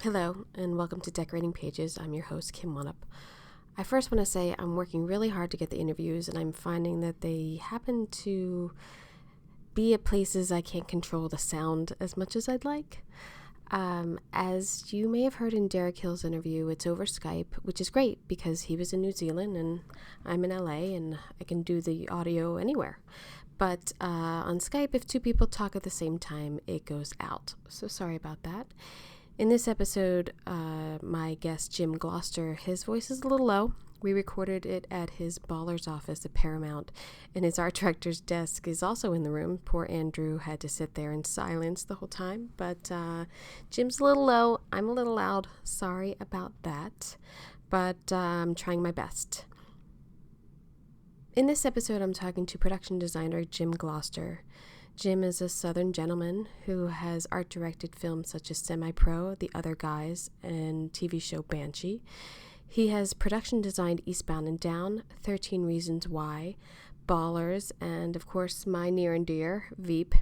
Hello, and welcome to Decorating Pages. I'm your host, Kim Wanup. I first want to say I'm working really hard to get the interviews, and I'm finding that they happen to be at places I can't control the sound as much as I'd like. As you may have heard in Derek Hill's interview, it's over Skype, which is great because he was in New Zealand and I'm in LA and I can do the audio anywhere. But on Skype, if two people talk at the same time, it goes out. So sorry about that. In this episode, my guest, Jim Gloster, his voice is a little low. We recorded it at his Baller's office at Paramount, and his art director's desk is also in the room. Poor Andrew had to sit there in silence the whole time, but Jim's a little low. I'm a little loud. Sorry about that, but I'm trying my best. In this episode, I'm talking to production designer Jim Gloster. Jim is a Southern gentleman who has art directed films such as Semi-Pro, The Other Guys, and TV show Banshee. He has production designed Eastbound and Down, 13 Reasons Why, Ballers, and of course my near and dear, VEEP.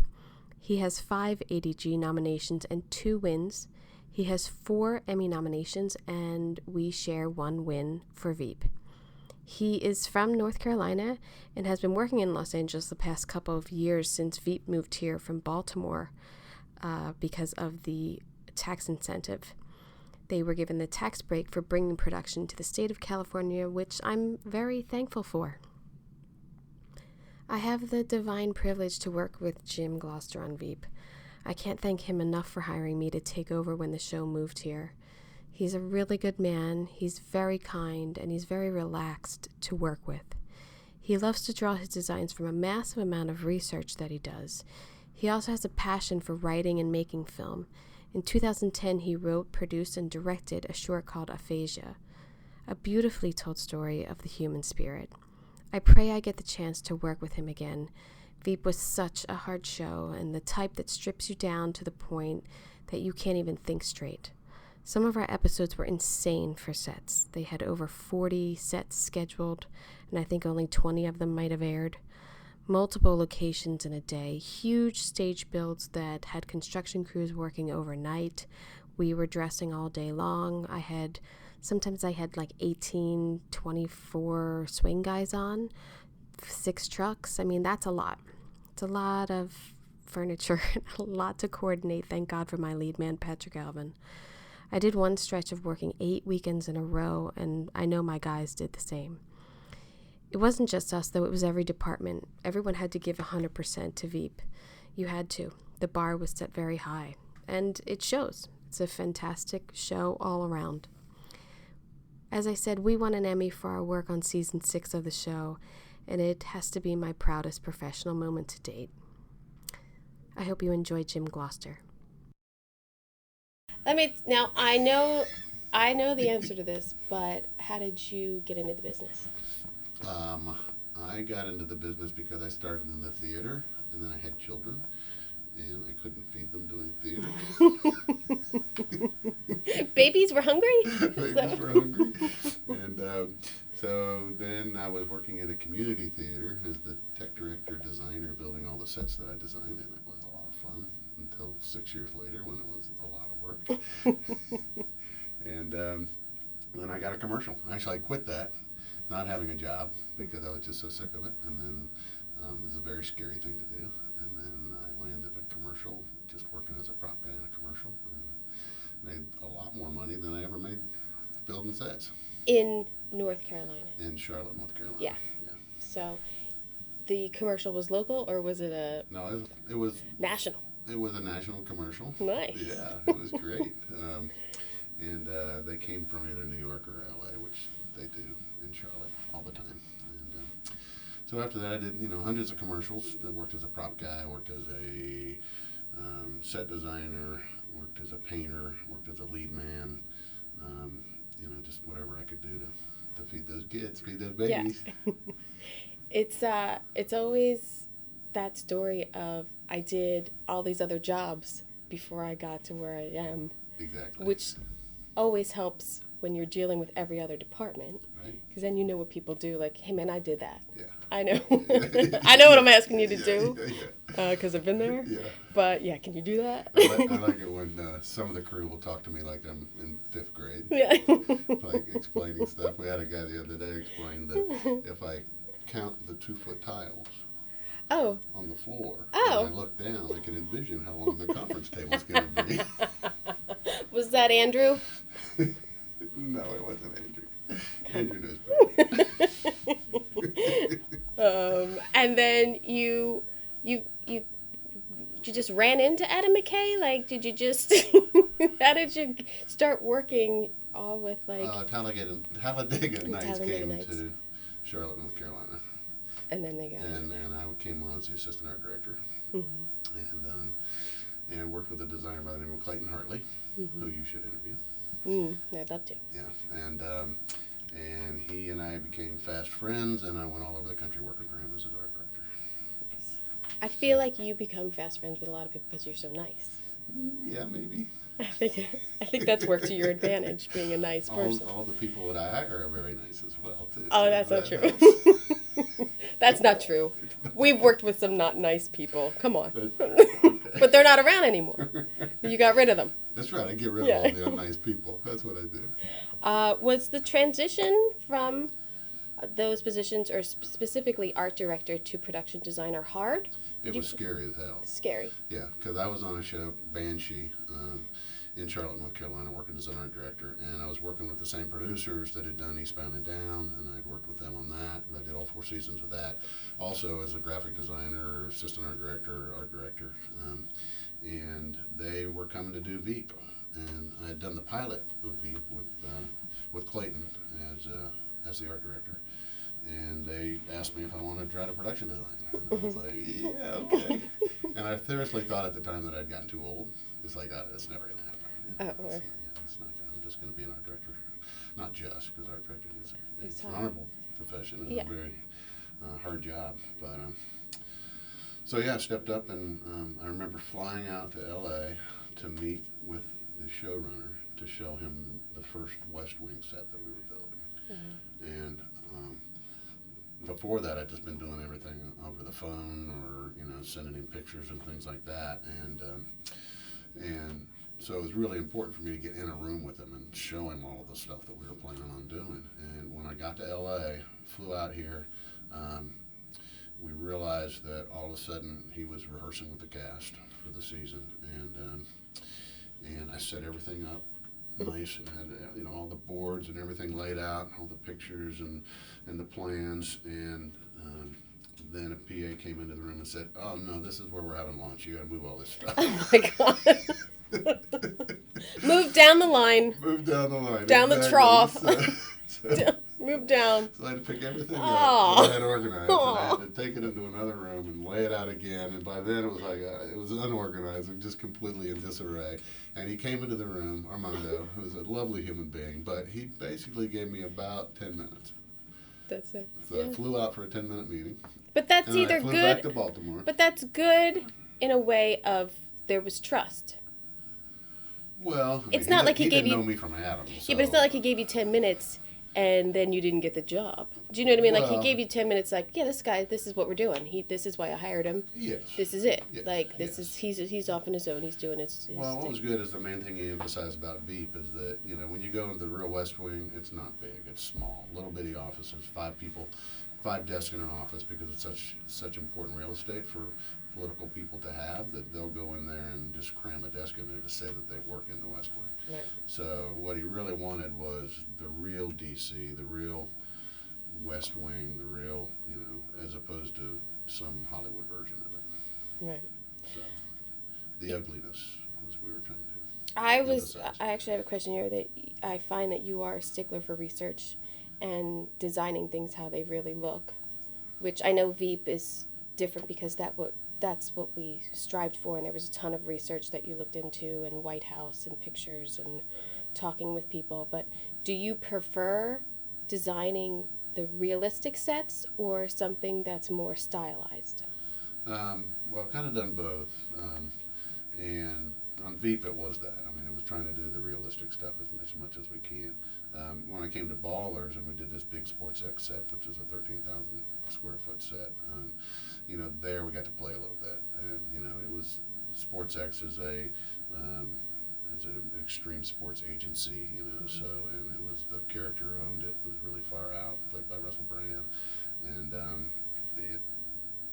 He has 5 ADG nominations and 2 wins. He has 4 Emmy nominations, and we share 1 win for VEEP. He is from North Carolina and has been working in Los Angeles the past couple of years since VEEP moved here from Baltimore because of the tax incentive. They were given the tax break for bringing production to the state of California, which I'm very thankful for. I have the divine privilege to work with Jim Gloster on VEEP. I can't thank him enough for hiring me to take over when the show moved here. He's a really good man, he's very kind, and he's very relaxed to work with. He loves to draw his designs from a massive amount of research that he does. He also has a passion for writing and making film. In 2010, he wrote, produced, and directed a short called Aphasia, a beautifully told story of the human spirit. I pray I get the chance to work with him again. VEEP was such a hard show, and the type that strips you down to the point that you can't even think straight. Some of our episodes were insane for sets. They had over 40 sets scheduled, and I think only 20 of them might have aired. Multiple locations in a day, huge stage builds that had construction crews working overnight. We were dressing all day long. Sometimes I had like 18, 24 swing guys on, 6 trucks. I mean, that's a lot. It's a lot of furniture, a lot to coordinate. Thank God for my lead man, Patrick Alvin. I did one stretch of working 8 weekends in a row, and I know my guys did the same. It wasn't just us, though. It was every department. Everyone had to give 100% to VEEP. You had to. The bar was set very high, and it shows. It's a fantastic show all around. As I said, we won an Emmy for our work on season 6 of the show, and it has to be my proudest professional moment to date. I hope you enjoy Jim Gloster. Now, I know the answer to this, but how did you get into the business? I got into the business because I started in the theater, and then I had children, and I couldn't feed them doing theater. Babies were hungry? Babies were hungry. And so then I was working at a community theater as the tech director designer, building all the sets that I designed, and it was a lot of fun until 6 years later when it was a lot of work. And then I got a commercial. Actually, I quit that, not having a job, because I was just so sick of it. And then it was a very scary thing to do. And then I landed a commercial, just working as a prop guy in a commercial, and made a lot more money than I ever made building sets. In North Carolina? In Charlotte, North Carolina. Yeah. So the commercial was local, or was it a... No, it was... National? It was a national commercial. Nice. Yeah, it was great. And they came from either New York or LA, which they do in Charlotte all the time. And so after that, I did hundreds of commercials. I worked as a prop guy, worked as a set designer, worked as a painter, worked as a lead man. Just whatever I could do to feed those kids, feed those babies. Yeah. It's always that story of I did all these other jobs before I got to where I am. Exactly. Which always helps when you're dealing with every other department. Right. Because then you know what people do. Like, hey, man, I did that. Yeah. I know. I know what I'm asking you to do. Yeah. Because I've been there. Yeah. But yeah, can you do that? I like it when some of the crew will talk to me like I'm in 5th grade. Yeah. Like explaining stuff. We had a guy the other day explain that if I count the 2-foot tiles Oh. on the floor Oh. and I look down, I can envision how long the conference table's going to be. Was that Andrew? No, it wasn't Andrew. Andrew knows better. And then you just ran into Adam McKay? Like, did you just, how did you start working all with Talladega Nights came to Charlotte, North Carolina. And then they got and I came on as the assistant art director. Mm-hmm. And worked with a designer by the name of Clayton Hartley, mm-hmm. who you should interview. I'd love to. Yeah, and he and I became fast friends, and I went all over the country working for him as an art director. Nice. I feel like you become fast friends with a lot of people because you're so nice. Yeah, maybe. I think that's worked to your advantage, being a nice person. All the people that I hire are very nice as well, too. Oh, that's not true. That's not true. We've worked with some not nice people. Come on. Okay. But they're not around anymore. You got rid of them. That's right. I get rid of all the unnice people. That's what I do. Was the transition from those positions, or specifically art director to production designer, hard? It was scary as hell. Scary. Yeah, because I was on a show, Banshee, in Charlotte, North Carolina, working as an art director, and I was working with the same producers that had done Eastbound and Down, and I'd worked with them on that, and I did all 4 seasons of that. Also as a graphic designer, assistant art director, and they were coming to do VEEP, and I had done the pilot of VEEP with Clayton as the art director. And they asked me if I wanted to try to production design. And I was like, yeah, okay. And I seriously thought at the time that I'd gotten too old. It's like, that's never going to happen. It's not gonna, I'm just going to be an art director. Not just, because art directing is an honorable profession and a very hard job. But so yeah, I stepped up, and I remember flying out to LA to meet with the showrunner to show him the first West Wing set that we were building. And before that, I'd just been doing everything over the phone, or sending him pictures and things like that, and so it was really important for me to get in a room with him and show him all of the stuff that we were planning on doing. And when I got to LA, flew out here, we realized that all of a sudden he was rehearsing with the cast for the season, and I set everything up nice and had all the boards and everything laid out, all the pictures and the plans, and then a PA came into the room and said, "Oh no, this is where we're having lunch. You got to move all this stuff." Oh my God! Move down the line. Move down the line. Down the trough. So move down. So I had to pick everything up that I had organized, and I had to take it into another room and lay it out again. And by then it was like it was unorganized and just completely in disarray. And he came into the room, Armando, who was a lovely human being, but he basically gave me about 10 minutes. That's it. So I flew out for a 10-minute meeting. But that's and either I flew good. Back to Baltimore. But that's good in a way of there was trust. Well, it's not like he gave didn't you. know me from Adam. So. Yeah, but it's not like he gave you 10 minutes and then you didn't get the job. Do you know what I mean? Like he gave you 10 minutes. Like, yeah, this guy, this is what we're doing. This is why I hired him. Yes. This is it. Yes. Like this is he's off on his own. He's doing it. Well, what was good is the main thing he emphasized about VEEP is that when you go into the real West Wing, it's not big. It's small, little bitty offices, 5 people, 5 desks in an office, because it's such important real estate for political people to have, that they'll go in there and just cram a desk in there to say that they work in the West Wing. Right. So what he really wanted was the real DC, the real West Wing, the real, as opposed to some Hollywood version of it. Right. So the ugliness was we were trying to I actually have a question here that I find that you are a stickler for research and designing things how they really look, which I know VEEP is different because that's what we strived for, and there was a ton of research that you looked into, and White House and pictures and talking with people. But do you prefer designing the realistic sets or something that's more stylized? Well, I've kind of done both, and on VEEP it was that. I mean, it was trying to do the realistic stuff as much as we can. When I came to Ballers and we did this big Sports X set, which is a 13,000 square foot set, there we got to play a little bit, SportsX is an extreme sports agency, you know. So, and it was the character who owned it was really far out, played by Russell Brand, and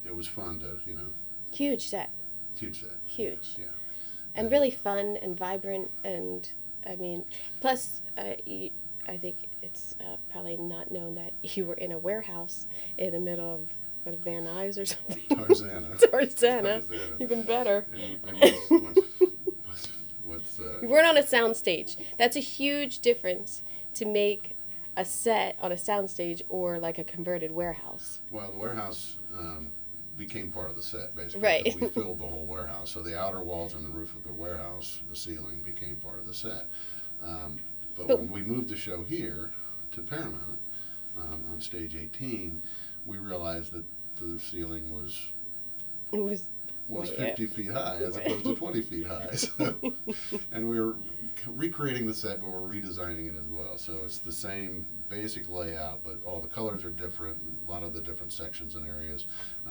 it was fun to, you know. Huge set. Huge set. Huge. Yeah. And really fun and vibrant, and I mean, plus, I think it's probably not known that you were in a warehouse in the middle of Van Nuys or something. Tarzana. Even better. And you weren't on a soundstage. That's a huge difference to make a set on a soundstage or like a converted warehouse. Well, the warehouse became part of the set, basically. Right. We filled the whole warehouse. So the outer walls and the roof of the warehouse, the ceiling, became part of the set. But when we moved the show here to Paramount on stage 18, we realized that the ceiling was 50 feet high as opposed to 20 feet high. So, and we were recreating the set, but we're redesigning it as well. So it's the same basic layout, but all the colors are different. A lot of the different sections and areas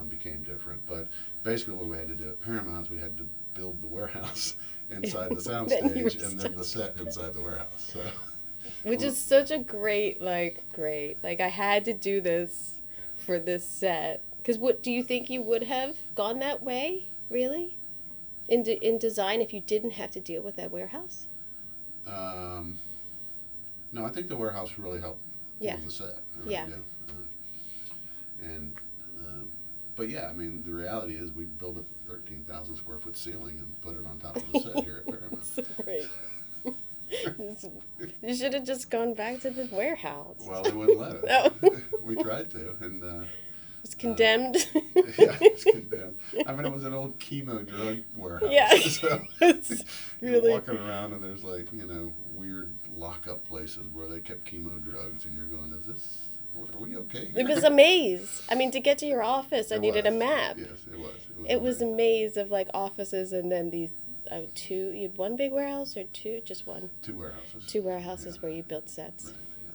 became different. But basically what we had to do at Paramount is we had to build the warehouse inside the soundstage and then the set inside the warehouse. So, which is such a great, like I had to do this for this set. Because what do you think you would have gone that way, really, in design if you didn't have to deal with that warehouse? No, I think the warehouse really helped Yeah. form the set. Yeah. But yeah, I mean, the reality is we built a 13,000 square foot ceiling and put it on top of the set here at Paramount. So great. You should have just gone back to the warehouse. Well, they wouldn't let us. No. We tried to, and was condemned. Yeah, it was condemned. I mean, it was an old chemo drug warehouse. Yeah. So It's really you're walking around and there's like, you know, weird lockup places where they kept chemo drugs, and you're going, are we okay here? It was a maze. I mean, to get to your office, I needed a was. map. Yes, it was. It was a maze of like offices, and then these two. You had one big warehouse or two? Just one. Two warehouses. Two warehouses where you built sets. Right, yeah.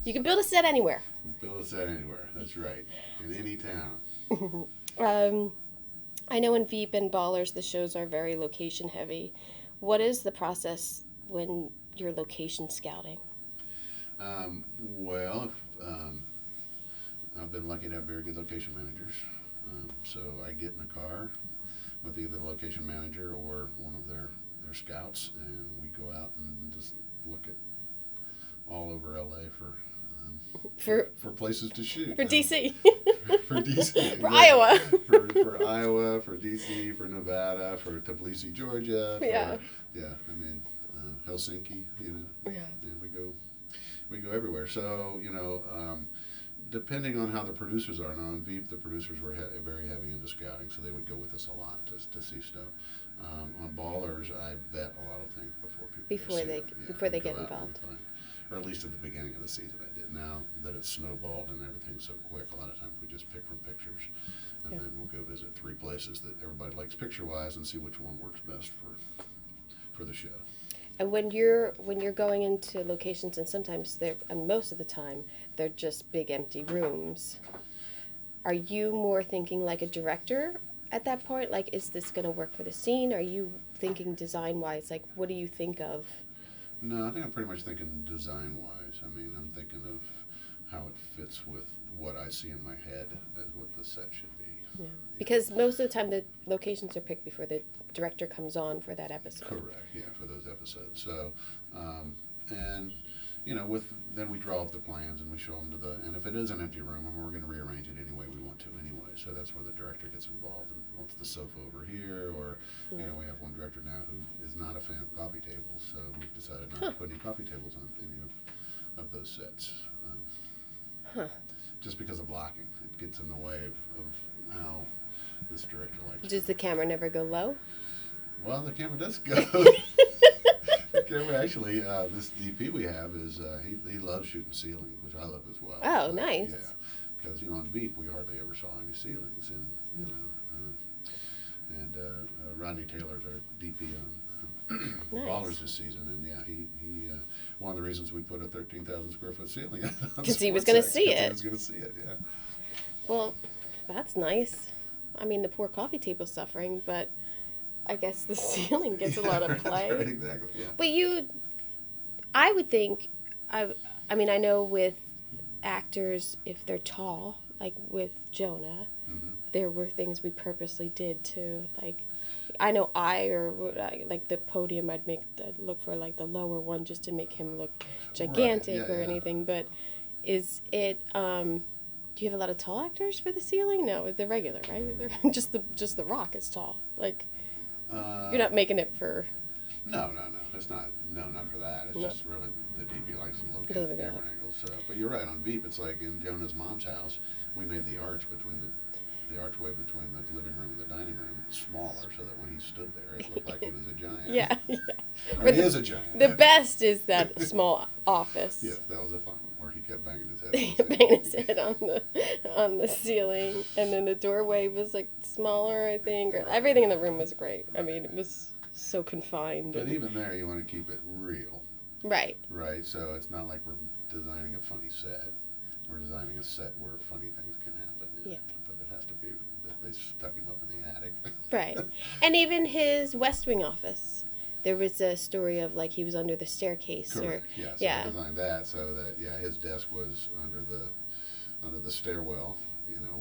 You can build a set anywhere. Build a set anywhere. That's right. In any town. I know in VEEP and Ballers the shows are very location heavy. What is the process when you're location scouting? Well, I've been lucky to have very good location managers. So I get in a car with either the location manager or one of their scouts, and we go out and just look at all over LA for places to shoot. For DC. For DC. For Iowa. For Iowa, for DC, for Nevada, for Tbilisi, Georgia. Yeah. I mean, Helsinki, you know. Yeah. We go everywhere. So, you know, depending on how the producers are. Now, in VEEP, the producers were very heavy into scouting, so they would go with us a lot to see stuff. On Ballers, I vet a lot of things before they get involved. Or at least at the beginning of the season I did. Now that it's snowballed and everything's so quick, a lot of times we just pick from pictures, and then we'll go visit 3 places that everybody likes picture-wise and see which one works best for the show. And when you're going into locations, and sometimes and most of the time, they're just big empty rooms, are you more thinking like a director at that point? Like, is this going to work for the scene? Are you thinking design-wise? Like, what do you think of? No, I think I'm pretty much thinking design-wise. I mean, I'm thinking of how it fits with what I see in my head as what the set should be. Yeah. Because most of the time the locations are picked before the director comes on for that episode. Correct, yeah, for those episodes. So, and, you know, then we draw up the plans and we show them and if it is an empty room, we're going to rearrange it any way we want to anyway. So that's where the director gets involved and wants the sofa over here, or, you know, we have one director now who is not a fan of coffee tables, so we've decided not to put any coffee tables on any of those sets. Just because of blocking. It gets in the way of how this director likes it. Does the camera never go low? Well, the camera does go. The camera actually, this DP we have is, he loves shooting ceilings, which I love as well. Oh, so, nice. Yeah, because, you know, on VEEP we hardly ever saw any ceilings, and, you know, Rodney Taylor's our DP on Nice. Ballers this season, and yeah, he one of the reasons we put a 13,000 square foot ceiling on Because he was going to SportsX, see it. He was going to see it, yeah. Well, that's nice. I mean, the poor coffee table's suffering, but I guess the ceiling gets a lot of play. Right, exactly, yeah. But I would think, I mean, I know with actors, if they're tall, like with Jonah, there were things we purposely did to, like, I know like the podium, I'd look for like the lower one just to make him look gigantic Right. Yeah, or anything. But is it, do you have a lot of tall actors for the ceiling? No, they're regular, right? They're just the Rock is tall. Like, you're not making it for... No. It's not. No, not for that. It's just really the DP likes to look at camera angles. So, but you're right on VEEP. It's like in Jonah's mom's house, we made the archway between the living room and the dining room smaller, so that when he stood there, it looked like he was a giant. Yeah. Or he is a giant. The best is that small office. Yes, that was a fun one where he kept banging his head. Banging his head on the ceiling, and then the doorway was like smaller, I think. Or everything in the room was great. I mean, it was so confined. But even there, you want to keep it real. Right. Right. So it's not like we're designing a funny set. We're designing a set where funny things can happen in it. But it has to be that they stuck him up in the attic. Right. And even his West Wing office. There was a story of like he was under the staircase. Correct. So I designed that so that his desk was under the stairwell,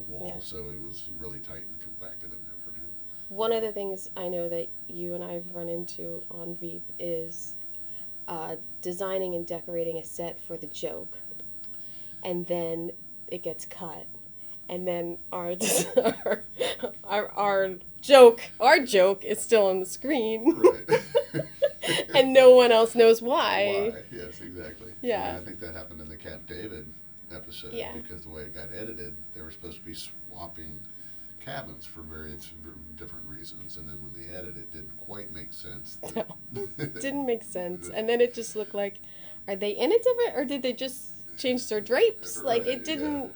wall. So it was really tight and compacted in there for him. One of the things I know that you and I have run into on VEEP is designing and decorating a set for the joke, and then it gets cut, and then our joke is still on the screen, right? And no one else knows why. Yes, exactly. Yeah, I think that happened in the Cap David episode because the way it got edited, they were supposed to be swapping cabins for various different reasons, and then when they edited, it didn't quite make sense. It didn't make sense, and then it just looked like, are they in a different, or did they just change their drapes? Like it didn't.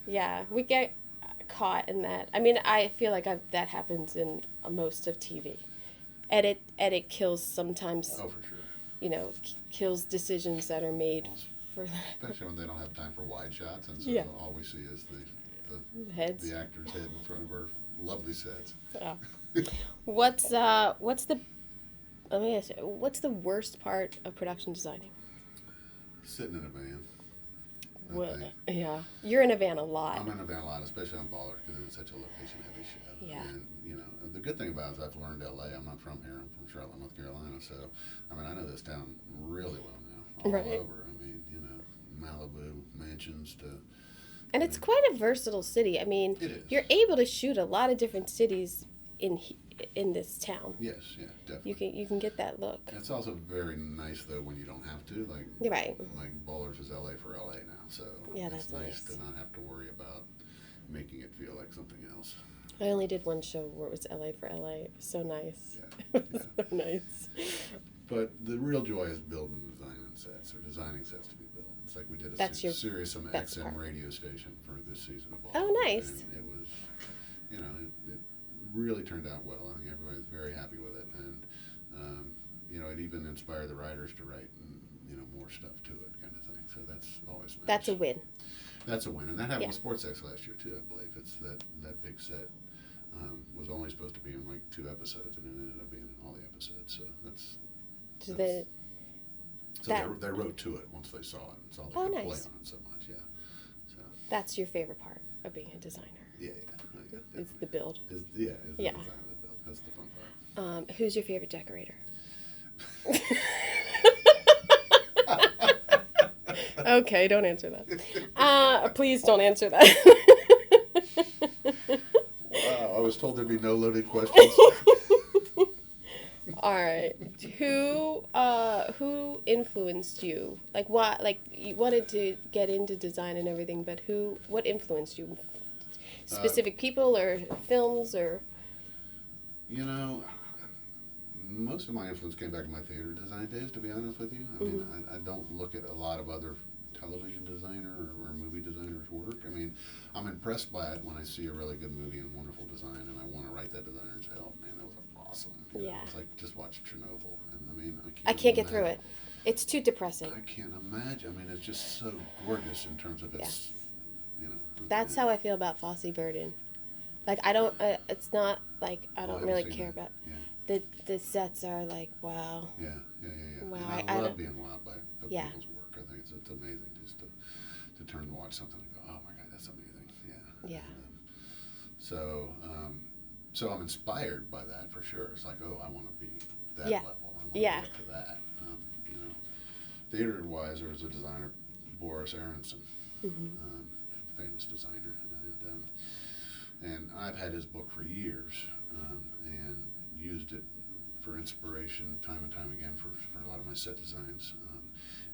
Yeah, we get caught in that. I mean, I feel like that happens in most of TV. Edit kills sometimes. Oh, for sure. Kills decisions that are made for that. Especially when they don't have time for wide shots, and so all we see is the heads, the actor's head in front of our lovely sets. Yeah. What's the let me ask you, what's the worst part of production designing? Sitting in a van. Yeah, you're in a van a lot. I'm in a van a lot, especially on Baller, because it's such a location-heavy show. Yeah. And the good thing about it is I've learned LA. I'm not from here. I'm from Charlotte, North Carolina. So I know this town really well now, all over. I mean, Malibu mansions to. And it's quite a versatile city. I mean, you're able to shoot a lot of different cities in this town. Yes, yeah, definitely. You can get that look. It's also very nice though when you don't have to. Like Ballers is LA for LA now, so that's nice to not have to worry about making it feel like something else. I only did one show where it was LA for LA. It was so nice. Yeah, it was so nice. But the real joy is building and designing sets, or designing sets to be built. It's like we did a Sirius XM radio station for this season of Ballers. Oh, nice. And it was, it really turned out well. I think everybody's very happy with it, and it even inspired the writers to write, more stuff to it, kind of thing. So that's always nice. That's a win. That's a win, and that happened with SportsX last year too. I believe it's that big set was only supposed to be in like 2 episodes, and it ended up being in all the episodes. So they wrote to it once they saw it, and saw they could play on it so much. Yeah. So that's your favorite part of being a designer. Yeah. It's the build. Is the design of the build. That's the fun part. Who's your favorite decorator? Okay, don't answer that. Please don't answer that. Wow, I was told there'd be no loaded questions. All right. Who influenced you? Like what? Like you wanted to get into design and everything, but what influenced you? Specific people or films or? Most of my influence came back in my theater design days, to be honest with you. I mean, I don't look at a lot of other television designer or movie designers' work. I mean, I'm impressed by it when I see a really good movie and wonderful design, and I want to write that designer and say, oh man, that was awesome. It's like, just watch Chernobyl. And I mean, I can't get through it. It's too depressing. I can't imagine. I mean, it's just so gorgeous in terms of its, That's how I feel about Fosse Verdon. Like, I don't, it's not like, I don't really care about. the sets are like, wow. Yeah. Wow, And I love being wowed by yeah. people's work. I think it's amazing just to turn and watch something and go, oh my God, that's amazing. Yeah. So I'm inspired by that for sure. It's like, oh, I want to be that Yeah. level. I want to Yeah. get to that. Theater-wise, there was a designer, Boris Aronson, famous designer, and I've had his book for years and used it for inspiration time and time again for a lot of my set designs.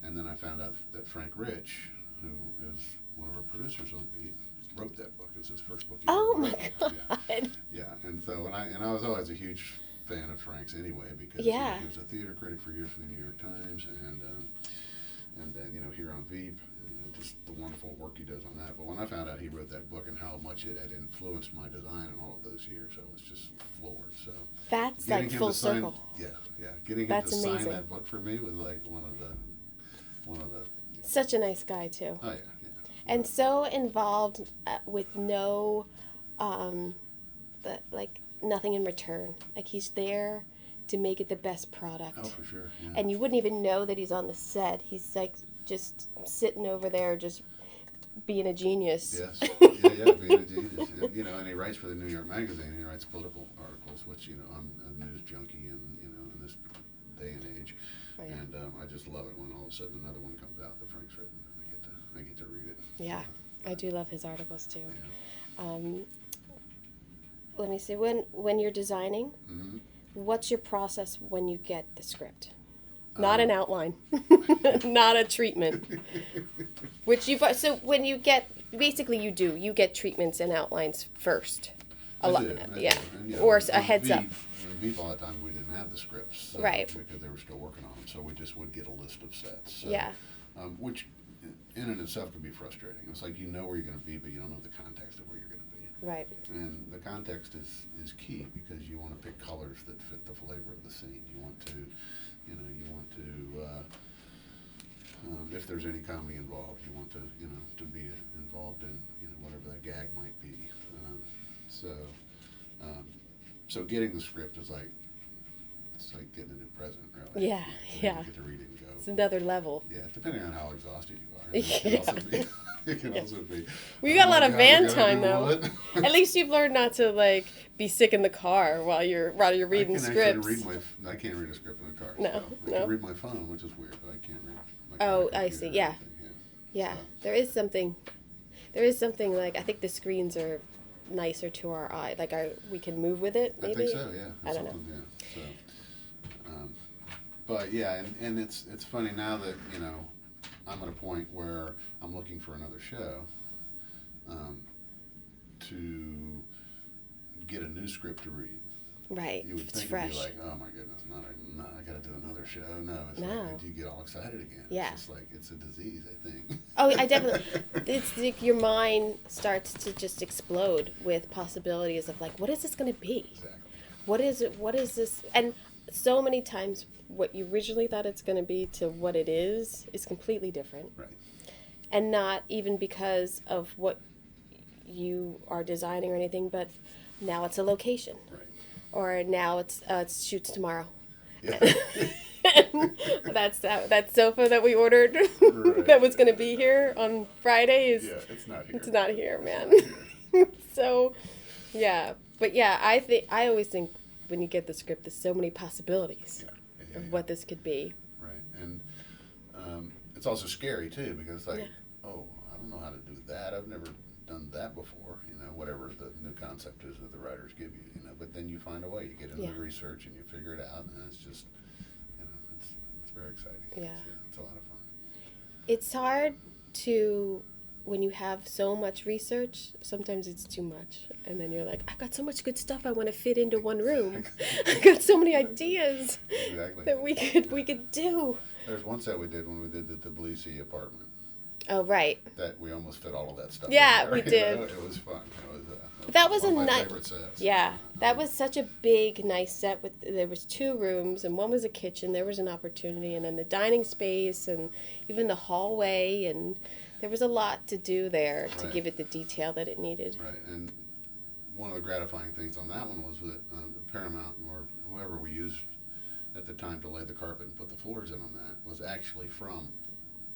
And then I found out that Frank Rich, who is one of our producers on VEEP, wrote that book. It's his first book. Oh my God. Yeah. And so I was always a huge fan of Frank's anyway because Yeah. he was a theater critic for years for the New York Times and then here on VEEP, just the wonderful work he does on that. But when I found out he wrote that book and how much it had influenced my design in all of those years, I was just floored. So that's like full circle. Yeah. Getting him to sign that book for me was like one of the. Such a nice guy too. Oh yeah. And so involved with no, nothing in return. Like he's there to make it the best product. Oh, for sure. Yeah. And you wouldn't even know that he's on the set. He's like just sitting over there, just being a genius. Yes. Yeah, being a genius. And he writes for the New York Magazine. He writes political articles, which I'm a news junkie, and in this day and age, Oh, yeah. and I just love it when all of a sudden another one comes out that Frank's written, and I get to read it. Yeah, I do love his articles too. Yeah. Let me see. When you're designing, Mm-hmm. what's your process when you get the script? Not an outline, not a treatment. So when you get, basically you get treatments and outlines first. I do. Yeah. And, Or a heads up. In VEEP, all the time we didn't have the scripts, so, Right. because they were still working on them. So we just would get a list of sets. So, Yeah. Which, in and itself, can be frustrating. It's like you know where you're going to be, but you don't know the context of where you're going to be. Right. And the context is key because you want to pick colors that fit the flavor of the scene. You want to, if there's any comedy involved, you want to be involved in, whatever the gag might be. So getting the script is like, it's like getting a new present, really. Yeah, You get to read it and go. It's another level. Yeah, depending on how exhausted you are. Yeah. It can also be. We got a lot of van we gotta time do though. what? At least you've learned not to be sick in the car while you're reading scripts. I can't read a script in a car. No, I can read my phone, which is weird, but I can't read. Oh, my I computer see. or Yeah. anything, Yeah, So, there is something like, I think the screens are nicer to our eye. Like we can move with it, maybe? I think so, yeah. I don't know. Yeah. So, but yeah, and it's funny now that, I'm at a point where I'm looking for another show to get a new script to read. Right. You would It's think fresh. it'd be like, oh my goodness, I got to do another show. No, it's No. like you get all excited again. Yeah. It's just like it's a disease, I think. Oh, I definitely. It's like your mind starts to just explode with possibilities of like, what is this going to be? Exactly. What is it? What is this? And so many times, what you originally thought it's going to be to what it is completely different. Right. And not even because of what you are designing or anything, but now it's a location. Right. Or now it's shoots tomorrow. Yeah. that sofa that we ordered Right. that was going to be here on Friday is Yeah, it's not here. it's not here, man. It's not here. So, yeah, but yeah, I always think when you get the script, there's so many possibilities Yeah. of what this could be. Right, and it's also scary too because it's like, Yeah. oh, I don't know how to do that. I've never done that before. Whatever the new concept is that the writers give you. But then you find a way. You get into the research and you figure it out, and it's just, it's very exciting. Yeah. It's a lot of fun. It's hard to, when you have so much research, sometimes it's too much. And then you're like, I've got so much good stuff I want to fit into one room. I've got so many ideas Exactly. that we could do. There's one set we did when we did the Tbilisi apartment. Oh, right. That we almost fit all of that stuff. Yeah, in we there, did. It was fun. That was one of my nice. favorite sets. Yeah, that was such a big, nice set. There was 2 rooms, and one was a kitchen. There was an opportunity, and then the dining space, and even the hallway, and there was a lot to do there to Right. give it the detail that it needed. Right, and one of the gratifying things on that one was that Paramount or whoever we used at the time to lay the carpet and put the floors in on that was actually from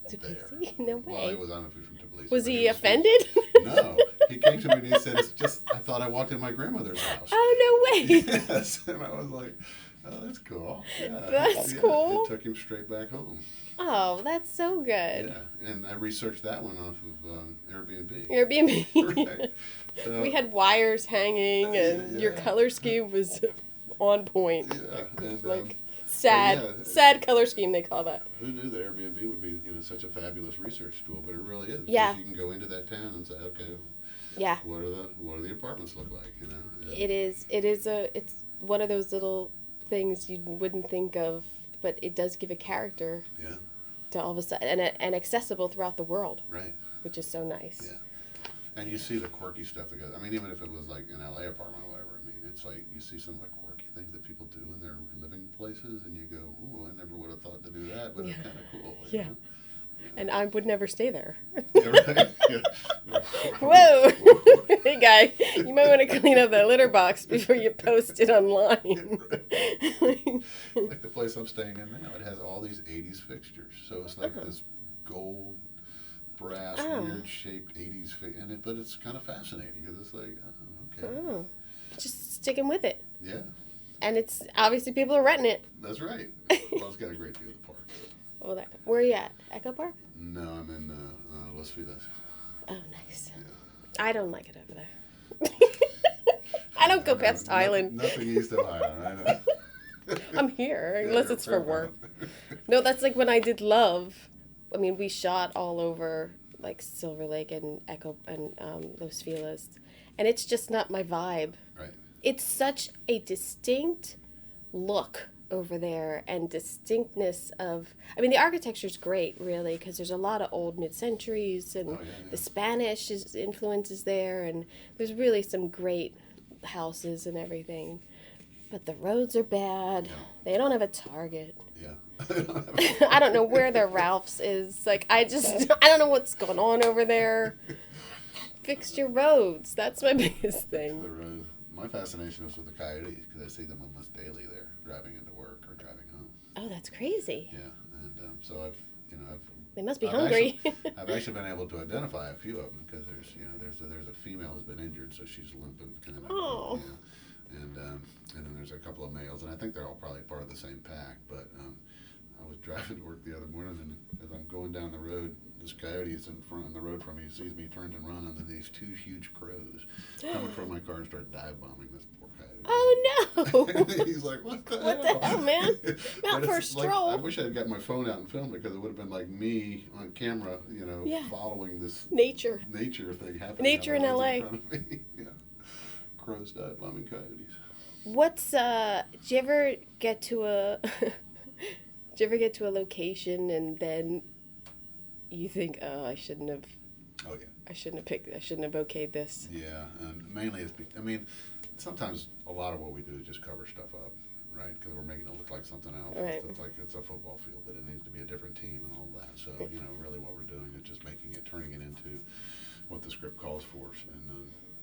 there. Tbilisi? No way. Well, he was honestly from Tbilisi. Was but he offended? No. He came to me and he said, "It's just, I thought I walked in my grandmother's house." Oh, no way. Yes. And I was like, "Oh, that's cool." Yeah. That's cool. It took him straight back home. Oh, that's so good. Yeah. And I researched that one off of Airbnb. Airbnb. Right. So, We had wires hanging, and your color scheme was on point. Yeah. And, Like, sad color scheme, they call that. who knew that Airbnb would be, such a fabulous research tool? But it really is. Yeah. Because you can go into that town and say, okay, Yeah. what do the apartments look like? And It's one of those little things you wouldn't think of, but it does give a character yeah, to all of a sudden, and accessible throughout the world, right. which is so nice. Yeah. And you see the quirky stuff that goes. I mean, even if it was like an LA apartment or whatever. I mean, it's like you see some of the quirky things that people do in their living places, and you go, "Ooh, I never would have thought to do that, but it's kind of cool." Yeah. And I would never stay there. Yeah, right. Yeah. Whoa! Hey, guy, you might want to clean up that litter box before you post it online. Like the place I'm staying in now, it has all these 80s fixtures. So it's like this gold, brass, weird shaped 80s but it's kind of fascinating because it's like, oh, okay. Oh, just sticking with it. Yeah. And it's obviously people are renting it. That's right. Well, it's got a great view of the park. Oh, where are you at? Echo Park? No, I'm in Los Feliz. Oh, nice. Yeah. I don't like it over there. I don't go past Highland. Nothing east of Highland, I know. I'm here, unless it's for work. No, that's like when I did Love. I mean, we shot all over like Silver Lake and Echo and Los Feliz, and it's just not my vibe. Right. It's such a distinct look over there and distinctness of, I mean, the architecture's great, really, because there's a lot of old mid-centuries and the Spanish influence is there, and there's really some great houses and everything. But the roads are bad. Yeah. They don't have a Target. Yeah. I don't know where their Ralph's is. Like, I don't know what's going on over there. Fix your roads. That's my biggest thing. The road. My fascination is with the coyotes because I see them almost daily there, driving into work or driving home. Oh, that's crazy. Yeah, and so They must be hungry. I've actually been able to identify a few of them because there's a female who's been injured, so she's limping kind of. Oh. Yeah. And then there's a couple of males, and I think they're all probably part of the same pack. But I was driving to work the other morning, and as I'm going down the road, this coyote is in front of the road from me. He sees me, turns and runs, and then these two huge crows come in front of my car and start dive bombing this poor coyote. Oh, no. And he's like, what the hell, man? Out for a like, stroll. I wish I had got my phone out and filmed it because it would have been like me on camera, following this Nature thing happening. Nature in LA. In front of me. Yeah. Crows dive bombing coyotes. Did you ever get to a location and then you think, oh, I shouldn't have okayed this? Yeah, and mainly sometimes a lot of what we do is just cover stuff up, right? Because we're making it look like something else. Right. It's like it's a football field, but it needs to be a different team and all that. So, really what we're doing is just turning it into what the script calls for.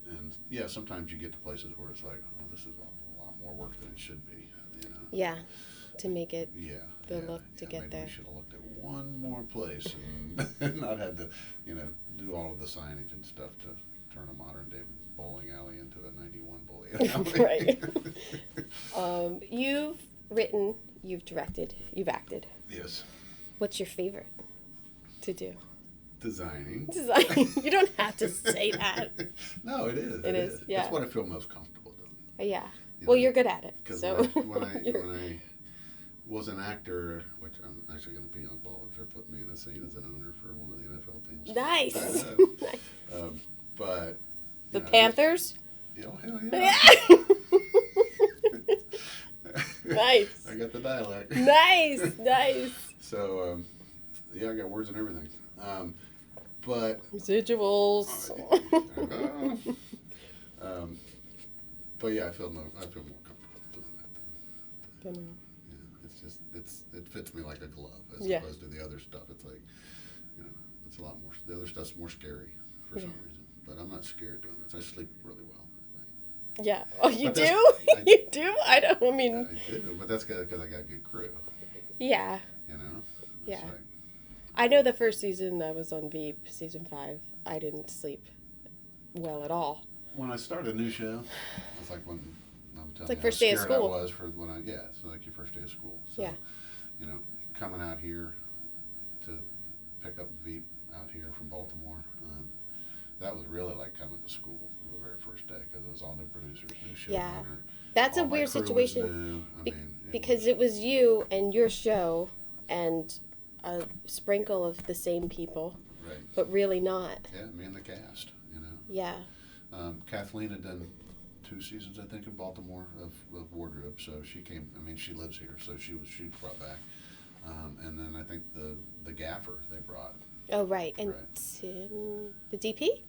And yeah, sometimes you get to places where it's like, oh, this is a lot more work than it should be, Yeah, to make it look to get maybe there. We should have looked at one more place and not had to, do all of the signage and stuff to turn a modern day bowling alley into a 91 bowling alley. Right. You've written, you've directed, you've acted. Yes. What's your favorite to do? Designing. You don't have to say that. No, it is. It is. Yeah. That's what I feel most comfortable doing. Yeah. Well, you're good at it. Because so. when I was an actor, which I'm actually going to be on ball if they're putting me in a scene as an owner for one of the NFL teams. Nice. Nice. But the Panthers. Oh, hell yeah. Nice. I got the dialect. Nice. So, I got words and everything. But residuals. But yeah, I feel more comfortable doing that than. It's just it fits me like a glove as opposed to the other stuff. It's like, it's a lot more. The other stuff's more scary for some reason. But I'm not scared doing this. I sleep really well at night. Yeah. Oh, you But do? You do? I mean. I do, but that's because I got a good crew. Yeah. You know? Yeah. Like, I know the first season I was on VEEP, season 5, I didn't sleep well at all. when I start a new show, it's like when I'm telling like you first how day of scared I school. was for when it's like your first day of school. So, Yeah. you know, coming out here to pick up VEEP out here from Baltimore, that was really like coming to school the very first day because it was all new producers, new showrunner. Yeah. That's a all my weird crew was situation new. because it was you and your show and a sprinkle of the same people, right. but really not. Yeah, me and the cast, you know. Yeah. Kathleen had done 2 seasons, I think, in Baltimore of wardrobe, so she came. I mean, she lives here, so she brought back. And then I think the gaffer they brought. Oh, right. And Right. Tim, the DP?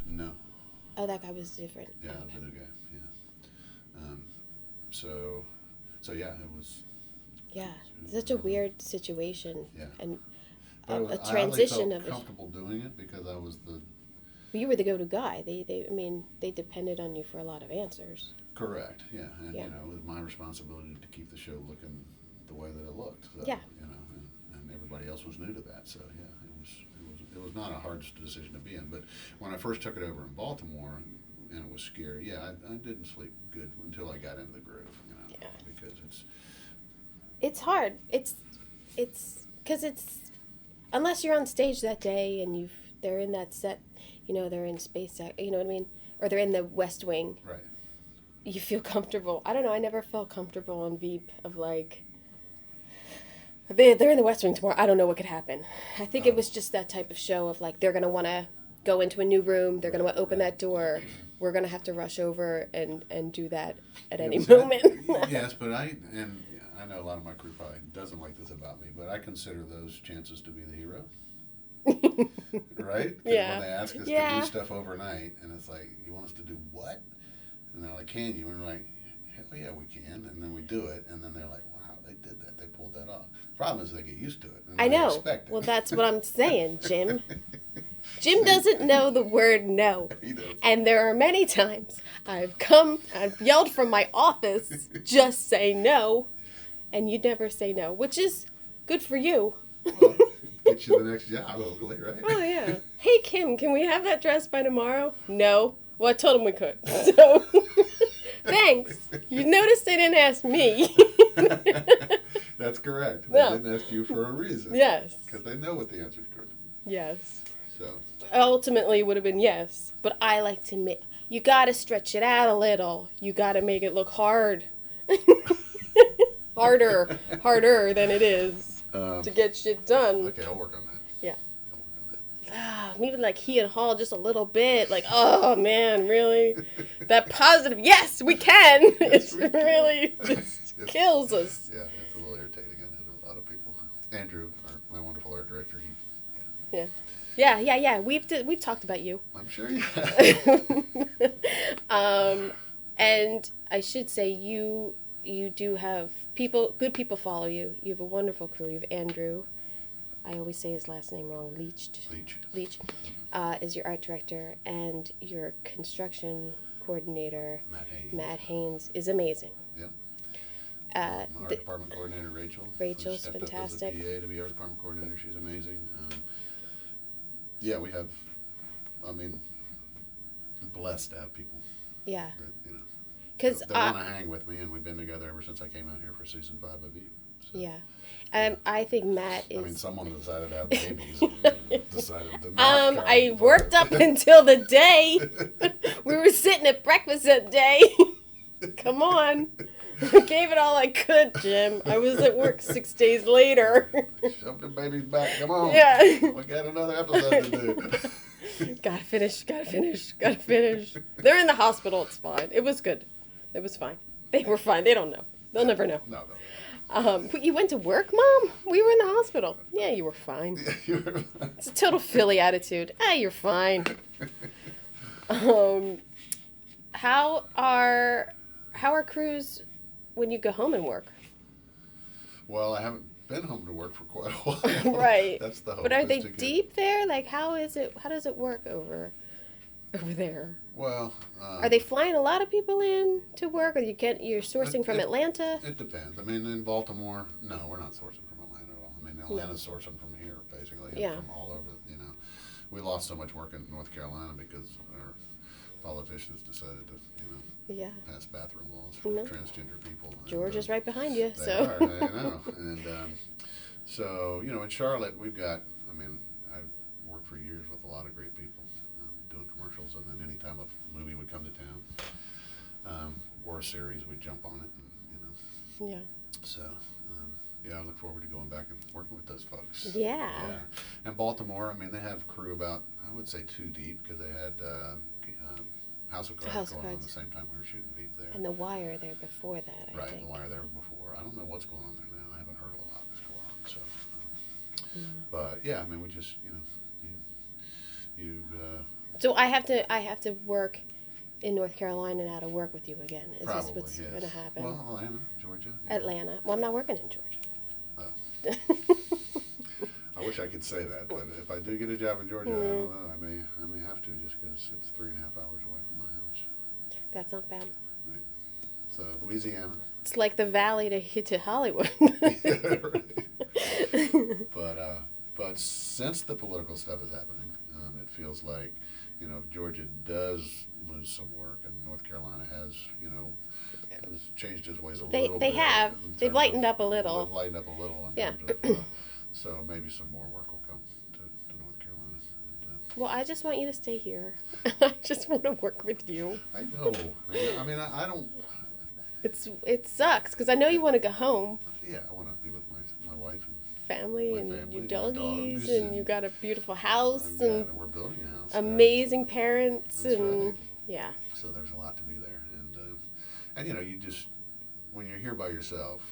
No. Oh, that guy was different. Yeah, Oh, okay. the new guy. Yeah. So yeah, it was. Yeah. it was Such a really- weird situation. Yeah. And But a I oddly transition felt of it. comfortable doing it because I was the You were the go-to guy. They depended on you for a lot of answers. correct. Yeah, and Yeah. you know, it was my responsibility to keep the show looking the way that it looked. So, Yeah. You know, and everybody else was new to that. So yeah, it was not a hard decision to be in. But when I first took it over in Baltimore, and it was scary. Yeah, I didn't sleep good until I got into the groove. You know, Yeah. because It's hard. It's because unless you're on stage that day and they're in that set, they're in space, you know what I mean, or they're in the West Wing. right. You feel comfortable. I don't know. I never felt comfortable on VEEP of like they're in the West Wing tomorrow. I don't know what could happen. I think it was just that type of show of like they're gonna want to go into a new room. They're gonna want to open that door. We're gonna have to rush over and do that at any moment. Yes, but I know a lot of my crew probably doesn't like this about me, but I consider those chances to be the hero. Right? 'Cause Yeah. when they ask us to Yeah. do stuff overnight, and it's like, you want us to do what? And they're like, can you? And we're like, hell yeah, we can. And then we do it, and then they're like, wow, they did that. They pulled that off. Problem is they get used to it. And I they know. expect it. Well, that's what I'm saying, Jim. Jim doesn't know the word no. He does. And there are many times I've yelled from my office, just say no, and you never say no, which is good for you. Well, get you the next job, hopefully, right? Oh, yeah. Hey, Kim, can we have that dress by tomorrow? No. Well, I told him we could. So, thanks. You noticed they didn't ask me. That's correct. They No. didn't ask you for a reason. Yes. Because they know what the answer is going to be. Yes. So, Ultimately, it would have been yes. But I like to make, you got to stretch it out a little. You got to make it look hard. Harder than it is to get shit done. okay, I'll work on that. Yeah. I'll work on that. Maybe like he and Hall just a little bit. Like, oh man, really? That positive, yes, we can. It's we can. really just Yes. kills us. Yeah, that's a little irritating. I know to a lot of people. Andrew, my wonderful art director, Yeah. We've talked about you. I'm sure you have. And I should say you do have good people follow you. You have a wonderful crew. You have Andrew. I always say his last name wrong. Leach is your art director, and your construction coordinator, Matt Haynes, is amazing. Yep. My Our art department coordinator, Rachel. Rachel's stepped fantastic. up as a PA to be art department coordinator. She's amazing. Yeah, we have, blessed to have people Yeah, that, because they want to hang with me, and we've been together ever since I came out here for season 5 of VEEP. So. yeah, I think Matt is. Someone decided to have babies and decided to not come, I but- worked up until the day we were sitting at breakfast that day. Come on. I gave it all I could, Jim. I was at work 6 days later. Shove the babies back. Come on. Yeah. We got another episode to do. Gotta finish. They're in the hospital. It's fine. It was good. It was fine. They were fine. They don't know. They'll never know. No. But you went to work, Mom? We were in the hospital. Yeah, you were fine. It's a total Philly attitude. You're fine. How are crews when you go home and work? Well, I haven't been home to work for quite a while. Right. That's the hope. But are is they to get- deep there? Like, how does it work over there? Well, Are they flying a lot of people in to work, or you're sourcing from Atlanta? It depends. I mean, in Baltimore, no, we're not sourcing from Atlanta at all. I mean, Atlanta's sourcing from here, basically, Yeah. from all over. You know, we lost so much work in North Carolina because our politicians decided to, pass bathroom laws for transgender people. Georgia's right behind you, They so. are, I know. And so, in Charlotte, we've got, I worked for years with a lot of great people doing commercials, and then anytime a movie would come to town, or a series, we'd jump on it, and, Yeah. So, I look forward to going back and working with those folks. Yeah. And Baltimore, they have crew about, I would say 2 deep, because they had House of Cards going on at the same time we were shooting VEEP there. And The Wire there before that, I think. The Wire there before. I don't know what's going on there now. I haven't heard a lot that's going on. So, but yeah, we just, So I have to work in North Carolina now to work with you again. Is probably, this what's going to happen? Well, Atlanta, Georgia. Yeah. Atlanta. Well, I'm not working in Georgia. Oh. I wish I could say that, but if I do get a job in Georgia, I don't know. I may have to, just because it's 3.5 hours away from my house. That's not bad. Right. So Louisiana. It's like the valley to Hollywood. Yeah, right. But since the political stuff is happening, it feels like, if Georgia does lose some work, and North Carolina has, has changed its ways a little bit. They have. They've lightened up a little. They've lightened up a little in Yeah. terms of, so maybe some more work will come to North Carolina. And, Well, I just want you to stay here. I just want to work with you. I know. I don't. It sucks because I know you want to go home. Yeah, I want to be with my wife and Family my and family your and doggies, dogs, and you got a beautiful house and we're building a house. amazing parents That's and right. yeah. So there's a lot to be there, and you just when you're here by yourself,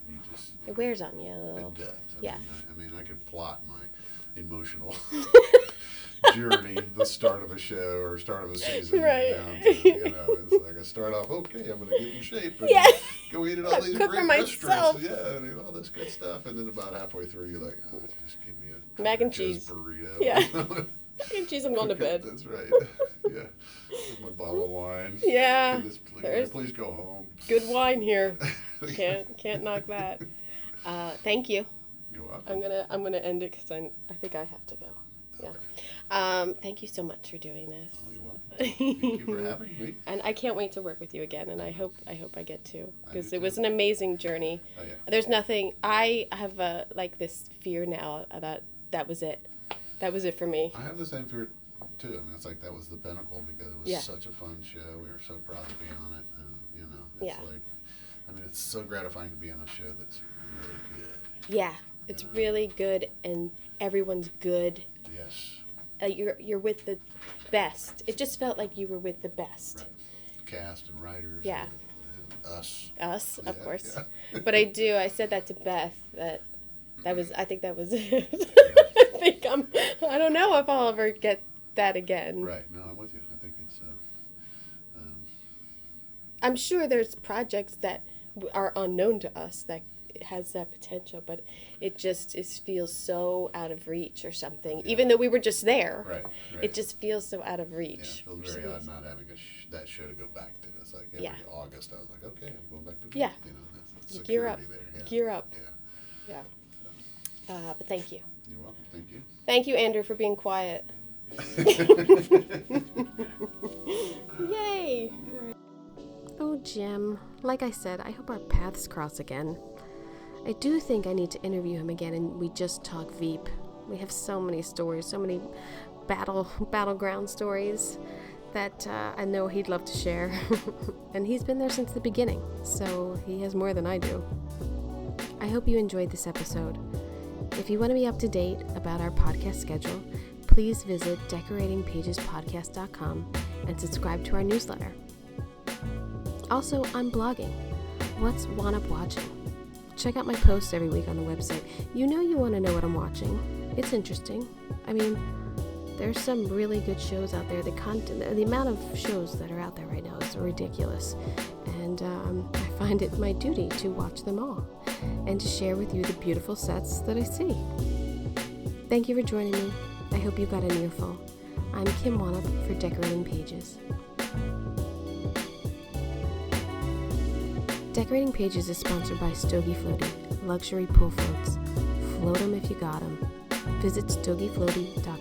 you just It wears on you a little. it does. Yeah. I could plot my emotional journey, the start of a show or start of a season, Right. down to, it's like I start off, okay, I'm going to get in shape and Yeah. go eat at all these Cook for great myself. restaurants, and all this good stuff, and then about halfway through, you're like, oh, just give me a Mac and Trader Joe's cheese. burrito. Yeah. Mac and cheese, I'm going to bed. That's right. Yeah. With my bottle of wine. Yeah. Please go home. Good wine here. Can't knock that. Thank you. You're welcome. I'm gonna end it because I think I have to go. Yeah. Okay. Thank you so much for doing this. Oh, you're welcome. Thank you for having me. And I can't wait to work with you again, and I hope I get to, because do it was too. an amazing journey. Oh, yeah. There's nothing. I have like this fear now that was it. That was it for me. I have the same fear too. It's like that was the pinnacle because it was such a fun show. We were so proud to be on it, and it's like, it's so gratifying to be on a show that's really good. Yeah, it's really good, and everyone's good. Yes. You're with the best. It just felt like you were with the best. Right. Cast and writers. Yeah. And us. Us, of course. Yeah. But I said that to Beth, I think that was it. I don't know if I'll ever get that again. Right. No, I'm with you. I think it's. I'm sure there's projects that are unknown to us that has that potential, but it feels so out of reach or something. Yeah. Even though we were just there, Right. it just feels so out of reach. Yeah, it feels very odd not having that show to go back to. It's like every August I was like, okay, I'm going back to. Yeah. That's Gear up. security there. Yeah. Gear up. Yeah. Yeah. But thank you. You're welcome. Thank you. Thank you, Andrew, for being quiet. Yay! Oh, Jim, like I said, I hope our paths cross again. I do think I need to interview him again, and we just talk VEEP. We have so many stories, so many battleground stories that I know he'd love to share. And he's been there since the beginning, so he has more than I do. I hope you enjoyed this episode. If you want to be up to date about our podcast schedule, please visit decoratingpagespodcast.com and subscribe to our newsletter. Also, I'm blogging. What's Wannup watching? Check out my posts every week on the website. You want to know what I'm watching. It's interesting. There's some really good shows out there. The amount of shows that are out there right now is ridiculous. And I find it my duty to watch them all and to share with you the beautiful sets that I see. Thank you for joining me. I hope you got an earful. I'm Kim Wanup for Decorating Pages. Decorating Pages is sponsored by Stogie Floaty, luxury pool floats. Float 'em if you got 'em. Visit stogiefloaty.com.